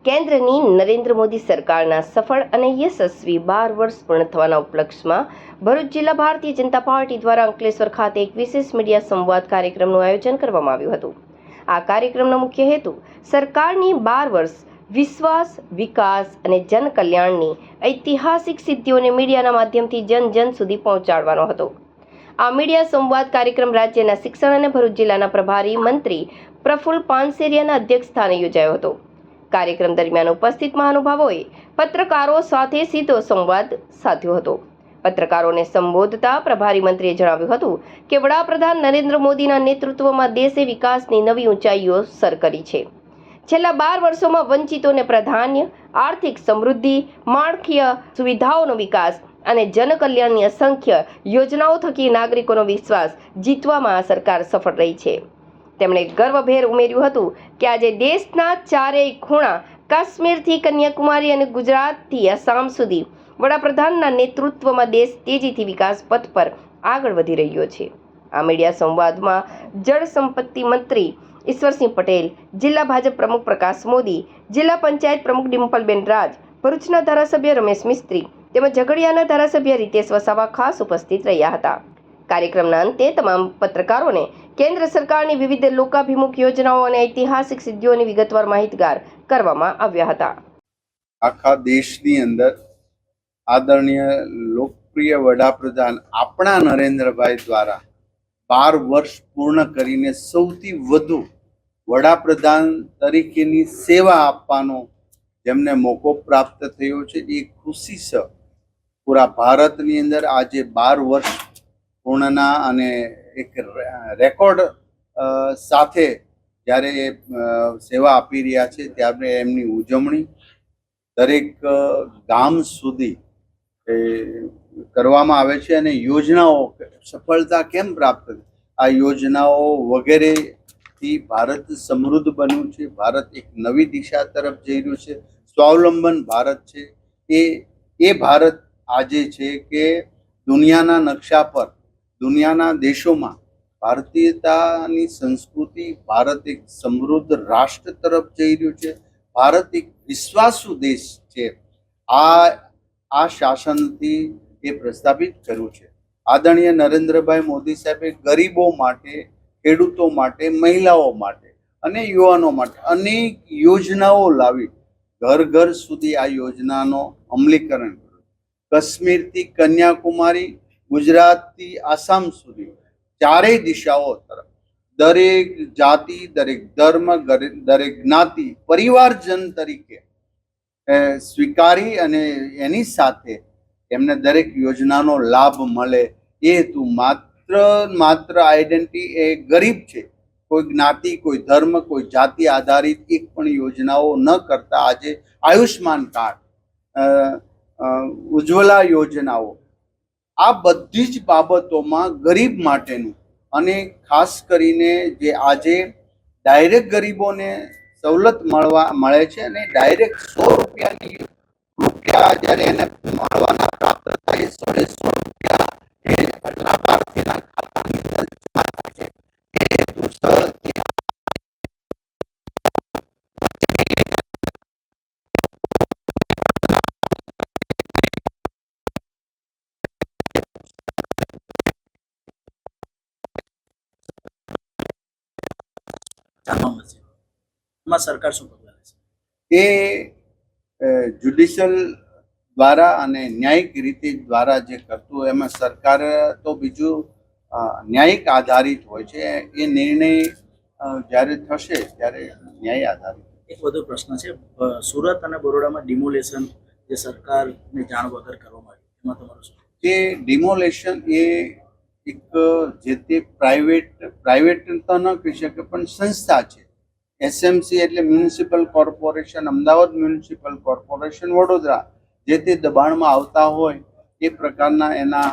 કેન્દ્રની નરેન્દ્ર મોદી સરકારના સફળ અને યશસ્વી 12 વર્ષ પૂર્ણ થવાના ઉપલક્ષમાં ભરૂચ જિલ્લા ભારતીય જનતા પાર્ટી દ્વારા અંકલેશ્વર ખાતે એક વિશેષ મીડિયા સંવાદ કાર્યક્રમનું આયોજન કરવામાં આવ્યું હતું। આ કાર્યક્રમનો મુખ્ય હેતુ સરકારની 12 વર્ષ વિશ્વાસ, વિકાસ અને જનકલ્યાણની ઐતિહાસિક સિદ્ધિઓને મીડિયાના માધ્યમથી જન સુધી પહોંચાડવાનો હતો। આ મીડિયા સંવાદ કાર્યક્રમ રાજ્યના શિક્ષણ અને ભરૂચ જિલ્લાના પ્રભારી મંત્રી પ્રફુલ્લ પાનસેરિયાના અધ્યક્ષસ્થાને યોજાયો હતો। કાર્યક્રમ દરમિયાન ઉપસ્થિત મહાનુભાવોએ પત્રકારો સાથે સીધો સંવાદ સાધ્યો હતો। પત્રકારોને સંબોધતા પ્રભારી મંત્રીએ જણાવ્યું હતું કે વડાપ્રધાન નરેન્દ્ર મોદીના નેતૃત્વમાં દેશે વિકાસની નવી ઊંચાઈઓ સર કરી છે। છેલ્લા 12 વર્ષોમાં વંચિતોને પ્રાધાન્ય, આર્થિક સમૃદ્ધિ, માળખાકીય સુવિધાઓનો વિકાસ અને જનકલ્યાણની અસંખ્ય યોજનાઓ થકી નાગરિકોનો વિશ્વાસ જીતવામાં આ સરકાર સફળ રહી છે। તેમણે ગર્વભેર ઉમેર્યું હતું કે આજે દેશના ચારેય ખૂણા, કાશ્મીરથી કન્યાકુમારી અને ગુજરાતથી આસામ સુધી વડાપ્રધાનના નેતૃત્વમાં દેશ તેજીથી વિકાસ પથ પર આગળ વધી રહ્યો છે। આ મીડિયા સંવાદમાં જળ સંપત્તિ મંત્રી ઈશ્વરસિંહ પટેલ, જિલ્લા ભાજપ પ્રમુખ પ્રકાશ મોદી, જિલ્લા પંચાયત પ્રમુખ ડિમ્પલબેન રાજ, ભરૂચના ધારાસભ્ય રમેશ મિસ્ત્રી તેમજ ઝઘડિયાના ધારાસભ્ય રીતેશ વસાવા ખાસ ઉપસ્થિત રહ્યા હતા। કાર્યક્રમના અંતે તમામ પત્રકારોને કેન્દ્ર સરકારની વિવિધ લોકાભિમુખ યોજનાઓ અને ઐતિહાસિક સિદ્ધિઓની વિગતવાર માહિતગાર કરવામાં આવ્યા હતા। આખા દેશની અંદર આદરણીય લોકપ્રિય વડાપ્રધાન આપણા નરેન્દ્રભાઈ દ્વારા 12 વર્ષ પૂર્ણ કરીને સૌથી વધુ વડાપ્રધાન તરીકેની સેવા આપવાનો જેમને મોકો પ્રાપ્ત થયો છે એ ખુશી છે। પૂરા ભારતની અંદર આજે 12 વર્ષ પૂર્ણના અને એક રેકોર્ડ સાથે જ્યારે એ સેવા આપી રહ્યા છે ત્યારે એમની ઉજવણી દરેક ગામ સુધી કરવામાં આવે છે અને યોજનાઓ સફળતા કેમ પ્રાપ્ત થઈ, આ યોજનાઓ વગેરેથી ભારત સમૃદ્ધ બન્યું છે। ભારત એક નવી દિશા તરફ જઈ રહ્યું છે, સ્વાવલંબન ભારત છે। એ ભારત આજે છે કે દુનિયાના નકશા પર, દુનિયાના દેશોમાં ભારતીયતાની સંસ્કૃતિ, ભારત એક સમૃદ્ધ રાષ્ટ્ર તરફ જઈ રહ્યું છે। ભારત એક વિશ્વાસુ દેશ છે। આ શાસનથી એ પ્રસ્થાપિત કર્યું છે। આદરણીય નરેન્દ્રભાઈ મોદી સાહેબે ગરીબો માટે, ખેડૂતો માટે, મહિલાઓ માટે અને યુવાનો માટે અનેક યોજનાઓ લાવી ઘર ઘર સુધી આ યોજનાનો અમલીકરણ કર્યું। કાશ્મીરથી કન્યાકુમારી, ગુજરાતથી આસામ સુધી ચારેય દિશાઓ તરફ દરેક જાતિ, દરેક ધર્મ, દરેક જ્ઞાતિ પરિવારજન તરીકે સ્વીકારી અને એની સાથે એમને દરેક યોજનાનો લાભ મળે એ હેતુ માત્ર આઈડેન્ટિટી એ ગરીબ છે, કોઈ જ્ઞાતિ, કોઈ ધર્મ, કોઈ જાતિ આધારિત એક પણ યોજનાઓ ન કરતા આજે આયુષ્માન કાર્ડ, ઉજ્જવલા યોજનાઓ, આ બધી જ બાબતોમાં ગરીબ માટેનું અને ખાસ કરીને જે આજે ડાયરેક્ટ ગરીબોને સવલત મળે છે અને ડાયરેક્ટ 100 રૂપિયા જ્યારે એને મળવાના પ્રાપ્ત થાય 100 રૂપિયા એ લાભાર્થીના ખાતાની અંદર જમા થાય છે। એ હેતુ સરકાર શું પગલાં લેશે? એ જ્યુડિશિયલ દ્વારા અને ન્યાયિક રીતે દ્વારા જે કરતું હોય એમાં સરકાર તો બીજું ન્યાયિક આધારિત હોય છે। એ નિર્ણય જ્યારે થશે ત્યારે ન્યાય આધારિત। એક વધુ પ્રશ્ન છે, સુરત અને બરોડામાં ડિમોલેશન જે સરકારને જાણ વગર કરવામાં આવ્યું, એમાં તમારું શું? એ ડિમોલેશન એ એક જે તે પ્રાઇવેટ તો ન કહી શકે પણ સંસ્થા છે। એસએમસી એટલે municipal corporation, Ahmedabad municipal corporation, Vadodara જે તે દબાણમાં આવતા હોય એ પ્રકારના એના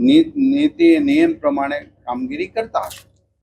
નીતિ નિયમ પ્રમાણે કામગીરી કરતા હશે।